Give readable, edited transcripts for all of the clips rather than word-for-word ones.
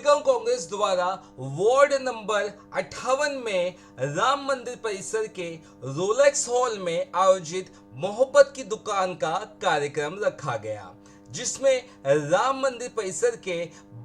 तृणमूल कांग्रेस द्वारा ward number 58 में राम मंदिर परिसर के रोलेक्स हॉल में आयोजित मोहब्बत की दुकान का कार्यक्रम रखा गया, जिसमें राम मंदिर परिसर के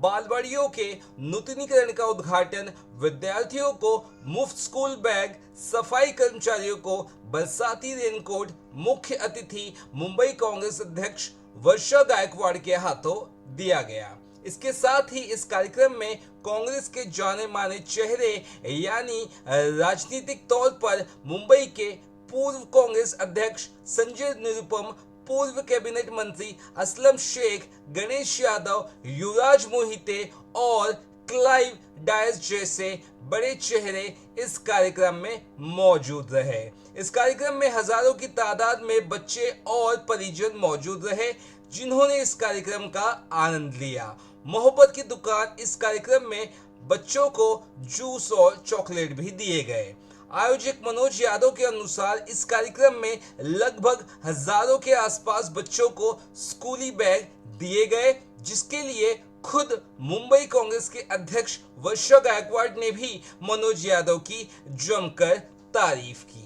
बालवाड़ियों के नूतनीकरण का उद्घाटन, विद्यार्थियों को मुफ्त स्कूल बैग, सफाई कर्मचारियों को बरसाती रेनकोट, मुख्य अतिथि मुंबई कांग्रेस अध्यक्ष वर्षा गायकवाड़ के हाथों दिया गया। इसके साथ ही इस कार्यक्रम में कांग्रेस के जाने माने चेहरे यानी राजनीतिक तौर पर मुंबई के पूर्व कांग्रेस अध्यक्ष संजय निरुपम, पूर्व कैबिनेट मंत्री असलम शेख, गणेश यादव, युवराज मोहिते और क्लाइव डायस जैसे बड़े चेहरे इस कार्यक्रम में मौजूद रहे। इस कार्यक्रम में हजारों की तादाद में बच्चे और परिजन मौजूद रहे, जिन्होंने इस कार्यक्रम का आनंद लिया। मोहब्बत की दुकान इस कार्यक्रम में बच्चों को जूस और चॉकलेट भी दिए गए। आयोजक मनोज यादव के अनुसार इस कार्यक्रम में लगभग हजारों के आसपास बच्चों को स्कूली बैग दिए गए, जिसके लिए खुद मुंबई कांग्रेस के अध्यक्ष वर्षा गायकवाड़ ने भी मनोज यादव की जमकर तारीफ की।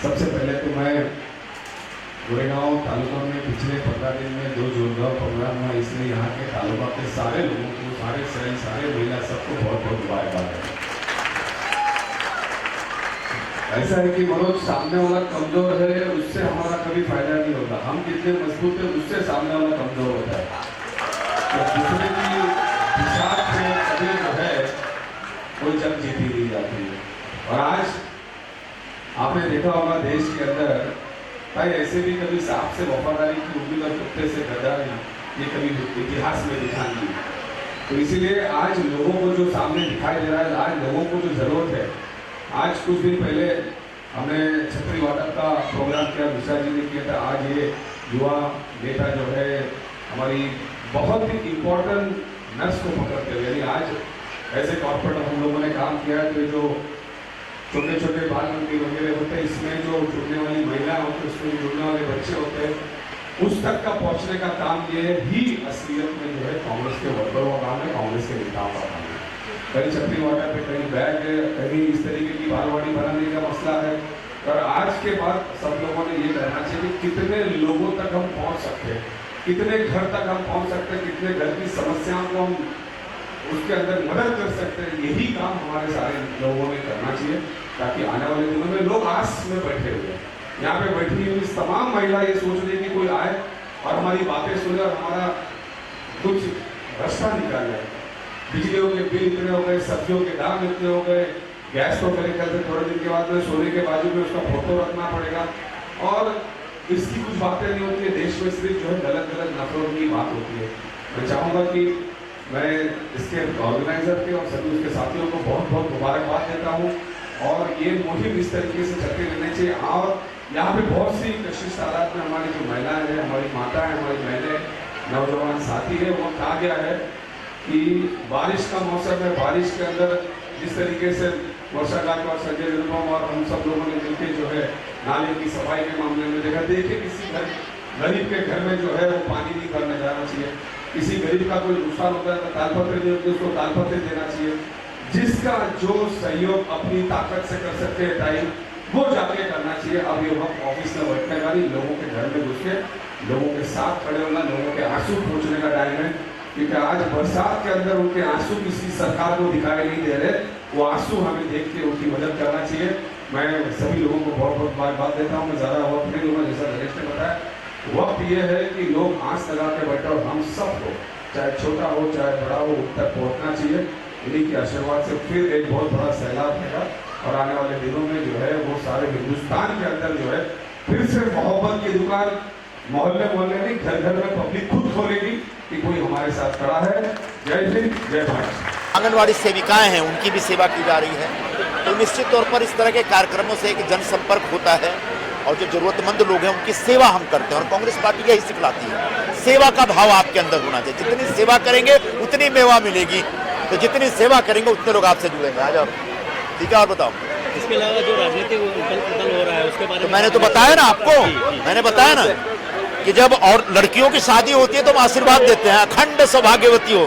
सबसे पहले तो मैं गोरेगांव तालुका में पिछले 15 दिन में 2 जोरदार प्रोग्राम हुआ, इसलिए यहाँ के तालुका के सारे लोगों को, सारे शहर, सारे महिला सबको बहुत बहुत मुबारकबाद है। ऐसा है कि मनोज, सामने वाला कमजोर है, उससे हमारा कभी फायदा नहीं होता। हम कितने मजबूत है, उससे सामने वाला कमजोर होता है। तो दूसरे की हिसाब से कभी जो है कोई जंग जीती नहीं जाती है। और आज आपने देखा होगा देश के अंदर भाई ऐसे भी कभी सांप से वफादारी की उम्मीद और कुत्ते से गद्दारी ये कभी इतिहास में दिखा नहीं। तो इसीलिए आज लोगों को जो सामने दिखाई दे रहा है, आज लोगों को जो जरूरत है, आज कुछ दिन पहले हमने छतरी वाटप का प्रोग्राम किया, मिश्रा जी ने किया था। आज ये युवा नेता जो है हमारी बहुत ही इम्पोर्टेंट नर्स को पकड़ते हुए, यानी आज ऐसे कॉर्पोरेट हम लोगों ने काम किया है। तो जो छोटे छोटे बाल मंदिर वगैरह होते हैं, इसमें जो जुड़ने वाली महिला होती है, उसमें जुड़ने वाले बच्चे होते हैं, उस तक का पहुंचने का काम ये ही असलियत में जो है कांग्रेस के वर्करों का काम है, कांग्रेस के नेताओं का काम है। कहीं छतरी वाटर पे, कहीं बैग है, कहीं इस तरीके की बालवाड़ी बनाने का मसला है। और आज के बाद सब लोगों ने ये करना चाहिए कि कितने लोगों तक हम पहुंच सकते हैं, कितने घर तक हम पहुंच सकते हैं, कितने घर की समस्याओं को हम उसके अंदर मदद कर सकते हैं। यही काम हमारे सारे लोगों ने करना चाहिए, ताकि आने वाले दिनों में लोग आस में बैठे हुए हैं। यहाँ पे बैठी हुई तमाम महिला ये सोच रही कि कोई आए और हमारी बातें सुने और हमारा कुछ रास्ता निकाल जाए। बिजलियों के बिल इतने हो गए, सब्जियों के दाम इतने हो गए, गैस तो मेरे ख्याल से थोड़े दिन के बाद में सोने के बाजू में उसका फोटो रखना पड़ेगा, और इसकी कुछ बातें नहीं होती है। देश में सिर्फ जो है गलत गलत नफरत की बात होती है। मैं चाहूँगा कि मैं इसके ऑर्गेनाइजर के और सभी उसके साथियों को बहुत बहुत मुबारकबाद देता हूँ, और ये मुहिम इस तरीके से चलते रहने चाहिए। और यहाँ पे बहुत सी कशिश तादाद में हमारी जो महिलाएं हैं, हमारी माताएं, हमारी बहनें, नौजवान साथी है, वो कहा गया है कि बारिश का मौसम है, बारिश के अंदर जिस तरीके से वर्षा गायकवाड़, संजय निरुपम और हम सब लोगों ने मिलकर जो है नाले की सफाई के मामले में देखा, देखिए किसी गरीब के घर में जो है वो पानी नहीं भरने जाना चाहिए। किसी गरीब का कोई नुकसान होता है तो तालपत्र नहीं होती, उसको तालपत्र देना चाहिए। जिसका जो सहयोग अपनी ताकत से कर सकते हैं टाइम, वो जाके करना चाहिए। अब ये वक्त ऑफिस में बैठने का नहीं, लोगों के घर में घुस के लोगों के साथ खड़े होना, लोगों के आंसू पहुंचने का टाइम है। क्योंकि आज बरसात के अंदर उनके आंसू किसी सरकार को दिखाई नहीं दे रहे, वो आंसू हमें देख के उनकी मदद करना चाहिए। मैं सभी लोगों को बहुत बहुत मुबारकबाद देता हूँ। मैं ज़्यादा वक्त नहीं लूँगा, जैसा नरेश ने बताया। वक्त ये है कि लोग आंस लगा के बैठे, और हम सबको चाहे छोटा हो चाहे बड़ा हो उन तक पहुँचना चाहिए। इन्हीं के आशीर्वाद से फिर एक बहुत बड़ा सैलाब होगा, और आने वाले दिनों में जो है वो सारे हिंदुस्तान के अंदर जो है फिर से मोहब्बत की दुकान मोहल्ले मोहल्ले नहीं, घर घर में पब्लिक खुद खोलेगी कि कोई हमारे साथ खड़ा है। जय हिंद, जय भारत। आंगनवाड़ी सेविकाएं हैं, उनकी भी सेवा की जा रही है। तो निश्चित तौर पर इस तरह के कार्यक्रमों से एक जनसंपर्क होता है, और जो जरूरतमंद लोग हैं उनकी सेवा हम करते हैं। और कांग्रेस पार्टी यही सिखलाती है, सेवा का भाव आपके अंदर होना चाहिए। जितनी सेवा करेंगे उतनी मेवा मिलेगी, तो जितनी सेवा करेंगे उतने लोग आपसे जुड़ेंगे। आ जाओ, ठीक है। और बताओ, इसके अलावा जो राजनीतिक उथल-पुथल हो रहा है उसके बारे में मैंने तो बताया ना आपको, मैंने बताया ना कि जब और लड़कियों की शादी होती है तो हम आशीर्वाद देते हैं, अखंड सौभाग्यवती हो।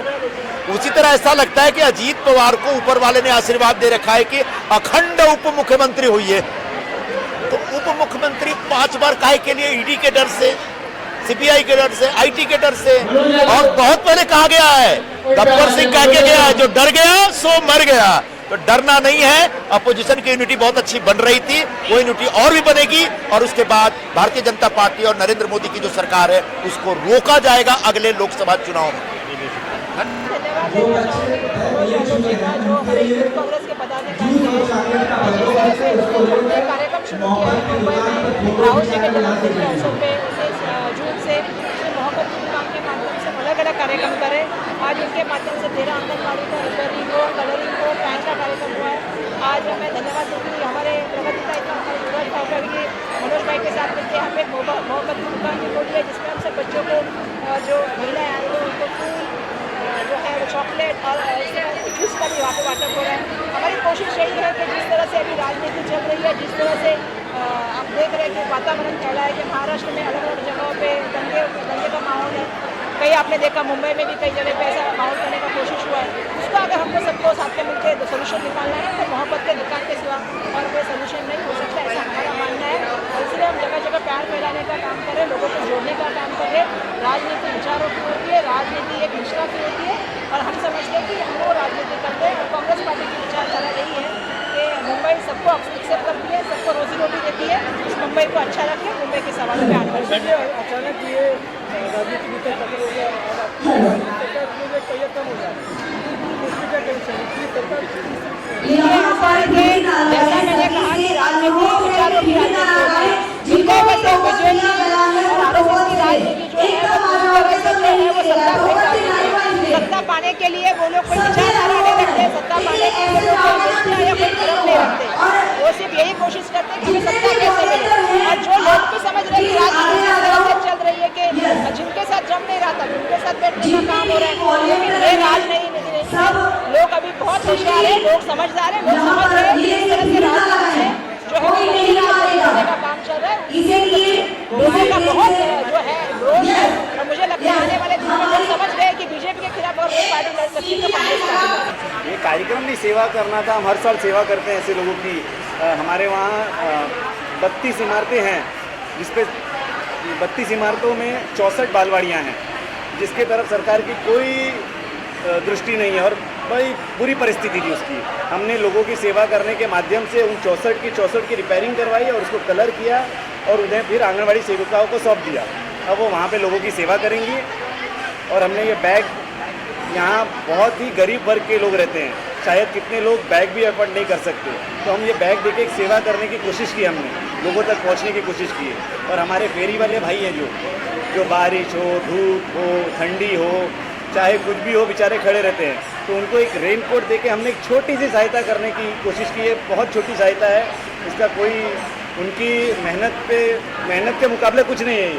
उसी तरह ऐसा लगता है कि अजीत पवार को ऊपर वाले ने आशीर्वाद दे रखा है कि अखंड उप मुख्यमंत्री हुई है। तो उप मुख्यमंत्री 5 बार काहे के लिए? ईडी के डर से, सीबीआई के डर से, आईटी के डर से। और बहुत पहले कहा गया है, गब्बर सिंह कह के गया है, जो डर गया सो मर गया। तो डरना नहीं है। अपोजिशन की यूनिटी बहुत अच्छी बन रही थी, वो यूनिटी और भी बनेगी और उसके बाद भारतीय जनता पार्टी और नरेंद्र मोदी की जो सरकार है उसको रोका जाएगा अगले लोकसभा चुनाव में। जो हमारे यूथ कांग्रेस के पदाधिकारी हैं, कार्यक्रम शुरू किया है मुंबई में राहुल जी के जन्मदिन के अवसर पे 19 जून से मोहब्बत की दुकान के माध्यम से अलग अलग कार्यक्रम करें। आज उनके माध्यम से 13 आंगनबाड़ी का रिपेयरिंग हो, कलरिंग हो, पैन का कार्यक्रम हुआ है। आज मैं धन्यवाद दूँगी हमारे प्रगति का हमारे युवराज भाव की मनोज भाई के साथ मिलकर यहाँ पे मोहब्बत की दुकान भी खोली है, जिसमें हम सब बच्चों को जो महिलाएं आई हैं उनको फूल जो है वो चॉकलेट और जूस का भी वहाँ पे वाटअप हो रहा है। हमारी कोशिश यही है कि जिस तरह से अभी राजनीति चल रही है, जिस तरह से आप देख रहे हैं कि वातावरण फैला है कि महाराष्ट्र में अलग अलग जगहों पे दंगे का माहौल है। कहीं आपने देखा मुंबई में भी कई जगह पे ऐसा माहौल करने का कोशिश हुआ है। उसका अगर हमको सबको साथ में मिलकर सोल्यूशन निकालना है तो मोहब्बत के दुकान के सिवा और कोई सोल्यूशन नहीं हो सकता, ऐसा हमारा मानना है। इसलिए हम जगह जगह प्यार फैलाने का काम करें, लोगों को जोड़ने का काम करें। राजनीति विचारों की होती है, राजनीति एक निष्ठा की होती है और हम समझते हैं कि हम वो राजनीति करते हैं। और कांग्रेस पार्टी की विचारधारा यही है कि मुंबई सबको एक्सेप्ट करती है, सबको रोजी रोटी देती है। इस मुंबई को अच्छा रखें, मुंबई के सवालों पर आने अचानक ये राजनीतिक मुद्दे खत्म हो गया और सरकार में कई कम हो जाए, उसकी क्या टेंशन है? सरकार जैसा मैंने कहा कि राजनीति विचारों की राजनीति है, जितने बच्चे बीजेपी और आरएसएस की राजनीति जो है वो पूरी तरह से जो है वो सत्ता को चाहते हैं। सत्ता पाने के लिए वो लोग कोई विचारधारा नहीं रखते, सत्ता पाने के लिए कोई दृष्टियाँ या कोई तरफ नहीं रखते। वो सिर्फ यही कोशिश करते हैं कि हमें सत्ता कैसे मिले। और जो लोग भी समझ रहे हैं कि राजनीति इस तरह से चल रही है कि जिनके साथ जम नहीं रहा था उनके साथ बैठने का काम हो रहा है, लेकिन ये राजनीति लोग अभी बहुत होशियार है, लोग समझदार है, लोग समझ रहे हैं कि इस तरह से राजनीति है जो है का काम चल रहा है। लोगों का बहुत जो है विरोध है और मुझे लगता है आने वाले दिनों में लोग समझ गए कि बीजेपी के खिलाफ और कोई पार्टी लड़ सकती है तो कांग्रेस पार्टी। ये कार्यक्रम भी सेवा करना था। हम हर साल सेवा करते हैं ऐसे लोगों की। हमारे वहाँ 32 इमारतें हैं, जिसपे 32 इमारतों में 64 बालवाड़ियाँ हैं, जिसके तरफ सरकार की कोई दृष्टि नहीं है और बड़ी बुरी परिस्थिति थी उसकी। हमने लोगों की सेवा करने के माध्यम से उन 64 की रिपेयरिंग करवाई और उसको कलर किया और उन्हें फिर आंगनबाड़ी सेविकाओं को सौंप दिया। अब वो वहाँ पे लोगों की सेवा करेंगी। और हमने ये बैग, यहाँ बहुत ही गरीब वर्ग के लोग रहते हैं, शायद कितने लोग बैग भी अफोर्ड नहीं कर सकते, तो हम ये बैग देके एक सेवा करने की कोशिश की, हमने लोगों तक पहुँचने की कोशिश की है। और हमारे फेरी वाले भाई हैं जो बारिश हो, धूप हो, ठंडी हो, चाहे कुछ भी हो, बेचारे खड़े रहते हैं, तो उनको एक रेनकोट देके हमने एक छोटी सी सहायता करने की कोशिश की है। बहुत छोटी सहायता है, इसका कोई उनकी मेहनत के मुकाबले कुछ नहीं है।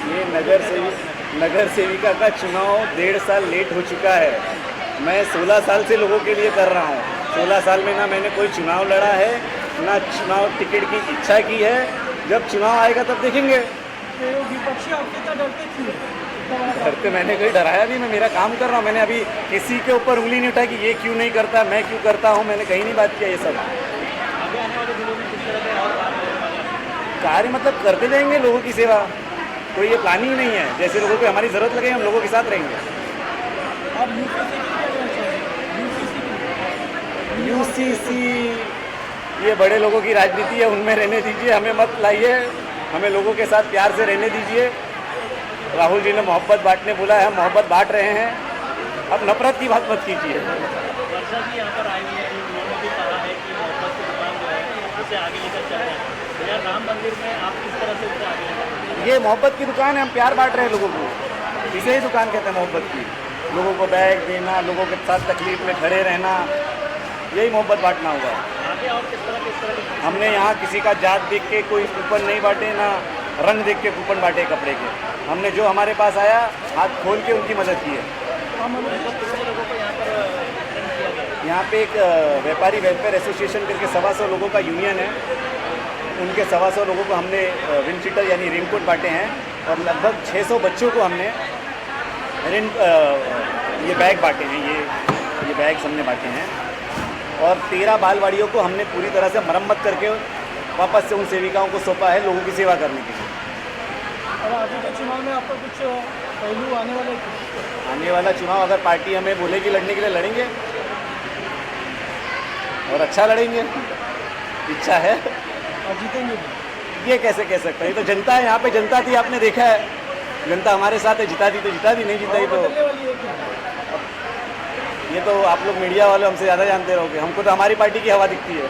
ये नगर सेविका का चुनाव 1.5 साल लेट हो चुका है। मैं 16 साल से लोगों के लिए कर रहा हूँ। 16 साल में ना मैंने कोई चुनाव लड़ा है, ना चुनाव टिकट की इच्छा की है। जब चुनाव आएगा तब देखेंगे। विपक्षी आपके साथ डरते क्यों? डरते मैंने कोई डराया नहीं, मैं मेरा काम कर रहा हूँ। मैंने अभी किसी के ऊपर उंगली नहीं उठाई कि ये क्यों नहीं करता, मैं क्यों करता हूँ, मैंने कहीं नहीं बात किया ये सब। कार्य मतलब करते जाएंगे लोगों की सेवा, कोई ये प्लानिंग नहीं है। जैसे लोगों को हमारी ज़रूरत लगे हम लोगों के साथ रहेंगे। यूसीसी ये बड़े लोगों की राजनीति है, उनमें रहने दीजिए, हमें मत लाइए। हमें लोगों के साथ प्यार से रहने दीजिए। राहुल जी ने मोहब्बत बांटने बोला है, हम मोहब्बत बांट रहे हैं। अब नफरत की बात मत कीजिए। वर्षा जी यहाँ पर आई है, उन्होंने भी कहा है कि मोहब्बत की दुकान जो है उसे आगे लेकर चल रहे हैं। तो यार राम मंदिर में आप किस तरह से उसे आगे लेकर? ये मोहब्बत की दुकान है, हम प्यार बांट रहे हैं लोगों को, इसे ही दुकान कहते हैं मोहब्बत की। लोगों को बैग देना, लोगों के साथ तकलीफ में खड़े रहना, यही मोहब्बत बांटना होगा। आगे और किस तरह के हमने यहाँ किसी का जात देख के कोई कूपन नहीं बांटे, ना रंग देख के कूपन बांटे कपड़े के। हमने जो हमारे पास आया हाथ खोल के उनकी मदद की है। यहाँ पे एक व्यापारी वेलफेयर एसोसिएशन करके 125 लोगों का यूनियन है। उनके 125 लोगों को हमने विंड शीटर यानी रेनकोट बांटे हैं और लगभग 600 बच्चों को हमने ये बैग बांटे हैं। ये बैग्स हमने बांटे हैं और 13 बालवाड़ियों को हमने पूरी तरह से मरम्मत करके वापस से उन सेविकाओं को सौंपा है लोगों की सेवा करने के लिए। और आगे के चुनाव में आपका कुछ पहलू आने वाला है? आने वाला चुनाव अगर पार्टी हमें बोलेगी लड़ने के लिए लड़ेंगे और अच्छा लड़ेंगे, इच्छा है। और जीतेंगे भी? ये कैसे कह सकते हैं, ये तो जनता है। यहाँ पे जनता थी, आपने देखा है, जनता हमारे साथ है। जिता दी तो जिता दी, नहीं जिताई तो बदलने वाली है क्या? ये तो आप लोग मीडिया वाले हमसे ज़्यादा जानते रहोगे। हमको तो हमारी पार्टी की हवा दिखती है।